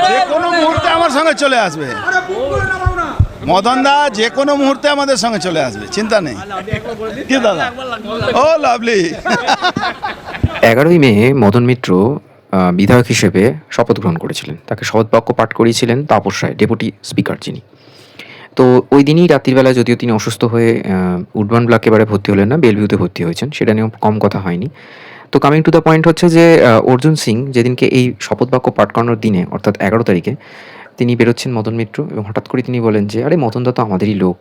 যে কোনো মুহূর্তে আমার সঙ্গে চলে আসবে মদন দা, যে কোনো মুহূর্তে আমাদের সঙ্গে চলে আসবে, চিন্তা নেই। কি দাদা? ও লাভলি। 11ই মে মদন মিত্র বিধায়ক হিসেবে শপথ গ্রহণ করেছিলেন। তাকে শপথ বাক্য পাঠ করিয়েছিলেন তাপস রায়, ডেপুটি স্পিকার যিনি। তো ওই দিনই রাত্রিবেলা, যদিও তিনি অসুস্থ হয়ে উডবার্ন ব্লকে এবারে ভর্তি হলেন না, বেলভিউতে ভর্তি হয়েছেন, সেটা নিয়েও কম কথা হয়নি। তো কামিং টু দ্য পয়েন্ট হচ্ছে যে অর্জুন সিং যেদিনকে এই শপথ বাক্য পাঠ করানোর দিনে, অর্থাৎ 11 তারিখে তিনি বেরোচ্ছেন মদন মিত্র, এবং হঠাৎ করে তিনি বলেন যে আরে মদন দা তো আমাদেরই লোক,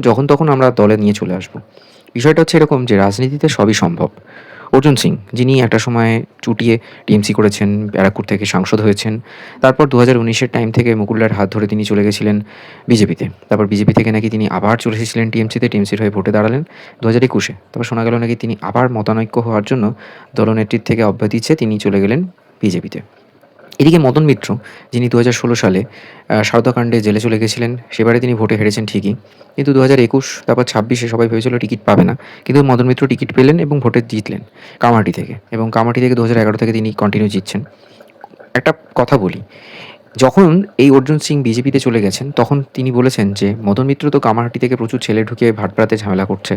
যখন তখন আমরা দলে নিয়ে চলে আসবো। বিষয়টা হচ্ছে এরকম যে রাজনীতিতে সবই সম্ভব। অর্জুন সিং, যিনি একটা সময় চুটিয়ে টিএমসি করেছেন, ব্যারাকপুর থেকে সাংসদ হয়েছেন, তারপর 2019-এর টাইম থেকে মুকুলদার হাত ধরে তিনি চলে গেছিলেন বিজেপিতে, তারপর বিজেপি থেকে নাকি তিনি আবার চলে এসেছিলেন টিএমসিতে, টিএমসির হয়ে ভোটে দাঁড়ালেন 2021-এ। তারপর শোনা গেল নাকি তিনি আবার মতানৈক্য হওয়ার জন্য দলনেত্রীর থেকে অব্যাহতি চেয়ে তিনি চলে গেলেন বিজেপিতে। এদিকে মদন মিত্র, যিনি 2016 সালে সারদাকাণ্ডে জেলে চলে গেছিলেন, সেবারে তিনি ভোটে হেরেছেন ঠিকই, কিন্তু 2021 তারপর 26-এ সবাই ভেবেছিল টিকিট পাবে না, কিন্তু মদন মিত্র টিকিট পেলেন এবং ভোটে জিতলেন কামারহাটি থেকে, এবং কামারহাটি থেকে 2011 থেকে তিনি কন্টিনিউ জিতছেন। একটা কথা বলি, যখন এই অর্জুন সিং বিজেপিতে চলে গেছেন, তখন তিনি বলেছেন যে মদন মিত্র তো কামারহাটি থেকে প্রচুর ছেলে ঢুকিয়ে ভাটপাড়াতে ঝামেলা করছে।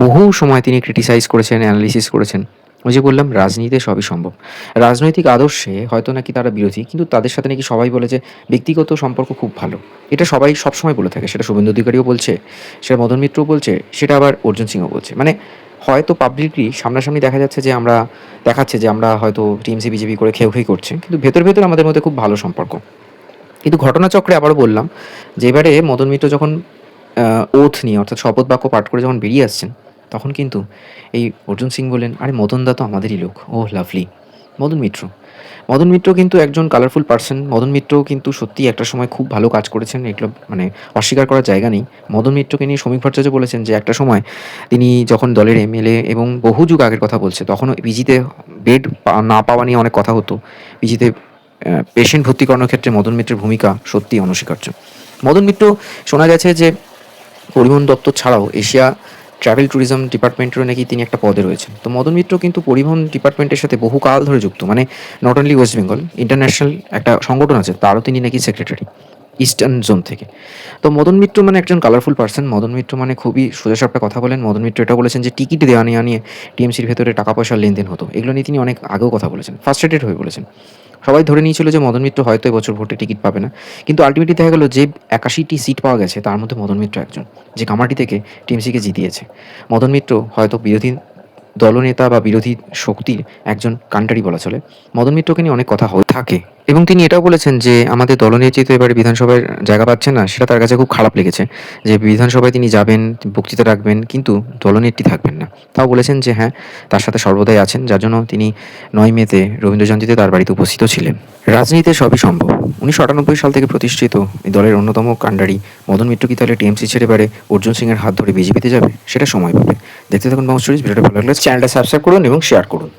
বহু সময় তিনি ক্রিটিসাইজ করেছেন, অ্যানালিসিস করেছেন। ওই যে বললাম, রাজনীতিতে সবই সম্ভব। রাজনৈতিক আদর্শে হয়তো নাকি তারা বিরোধী, কিন্তু তাদের সাথে নাকি সবাই বলে যে ব্যক্তিগত সম্পর্ক খুব ভালো। এটা সবাই সবসময় বলে থাকে, সেটা শুভেন্দু অধিকারীও বলছে, সেটা মদন মিত্রও বলছে, সেটা আবার অর্জুন সিংও বলছে। মানে হয়তো পাবলিকলি সামনাসামনি দেখা যাচ্ছে যে দেখাচ্ছে যে আমরা হয়তো টিএমসি বিজেপি করে খেউ করছে, কিন্তু ভেতর ভেতর আমাদের মধ্যে খুব ভালো সম্পর্ক। কিন্তু ঘটনাচক্রে আবারও বললাম যে এবারে মদন মিত্র যখন ওথ নিয়ে, অর্থাৎ শপথ বাক্য পাঠ করে যখন বেরিয়ে আসছেন, তখন কিন্তু এই অর্জুন সিং বললেন আরে মদন দা তো আমাদেরই লোক, ও লাভলি। মদন মিত্র কিন্তু একজন কালারফুল পার্সন। মদন মিত্রও কিন্তু সত্যি একটা সময় খুব ভালো কাজ করেছেন, এগুলো মানে অস্বীকার করার জায়গা নেই। মদন মিত্রকে নিয়ে শ্রমিক ভট্টাচার্য বলেছেন যে একটা সময় তিনি যখন দলের এমএলএ, এবং বহু যুগ আগের কথা বলছে, তখনও পিজিতে বেড না পাওয়া নিয়ে অনেক কথা হতো। পিজিতে পেশেন্ট ভর্তি করানোর ক্ষেত্রে মদন মিত্রের ভূমিকা সত্যি অনস্বীকার্য। মদন মিত্র, শোনা গেছে যে পরিবহন দপ্তর ছাড়াও এশিয়া ট্রাভেল ট্যুরিজম ডিপার্টমেন্টেরও নাকি তিনি একটা পদে রয়েছেন। তো মদন মিত্র কিন্তু পরিবহন ডিপার্টমেন্টের সাথে বহুকাল ধরে যুক্ত, মানে not only West Bengal, international একটা সংগঠন আছে, তারও তিনি নাকি সেক্রেটারি ইস্টার্ন জোন থেকে। তো মদন মিত্র মানে একজন কালারফুল পার্সন। মদন মিত্র মানে খুবই সোজাসাপটা কথা বলেন। মদন মিত্র এটা বলেছেন যে টিকিট দেওয়া নেওয়া নিয়ে টিএমসির ভেতরে টাকা পয়সার লেনদেন হতো, এগুলো নিয়ে তিনি অনেক আগেও কথা বলেছেন, ফার্স্ট্রেটেড হয়ে বলেছেন। সবাই ধরে নিয়েছিল যে মদন মিত্র হয়তো এবছর ভোটে টিকিট পাবে না, কিন্তু আলটিমেটলি দেখা গেল যে 81টি সিট পাওয়া গেছে, তার মধ্যে মদন মিত্র একজন, যে কামারহাটি থেকে টিএমসিকে জিতিয়েছে। মদন মিত্র হয়তো বিরোধী দলনেতা বা বিরোধী শক্তির একজন কান্ডারি বলা চলে। মদন মিত্রকে নিয়ে অনেক কথা হয়ে থাকে, এবং তিনি এটাও বলেছেন যে আমাদের দলনেত্রী তো এবারে বিধানসভায় জায়গা পাচ্ছেন না, সেটা তার কাছে খুব খারাপ লেগেছে, যে বিধানসভায় তিনি যাবেন, বক্তৃতা রাখবেন, কিন্তু দলনেত্রী থাকবেন না। তাও বলেছেন যে হ্যাঁ, তার সাথে সর্বদাই আছেন, যার জন্য তিনি 9 মেতে রবীন্দ্র জয়ন্তীতে তার বাড়িতে উপস্থিত ছিলেন। রাজনীতিতে সবই সম্ভব। 1998 সাল থেকে প্রতিষ্ঠিত এই দলের অন্যতম কান্ডারি মদন মিত্র কি তাহলে টিএমসি ছেড়ে এবারে অর্জুন সিংয়ের হাত ধরে বিজেপিতে যাবে? সেটা সময় পাবে। দেখতে থাকুন বাংলা স্টোরিজ। ভিডিওটা ভালো লাগলে চ্যানেলটা সাবস্ক্রাইব করুন এবং শেয়ার করুন।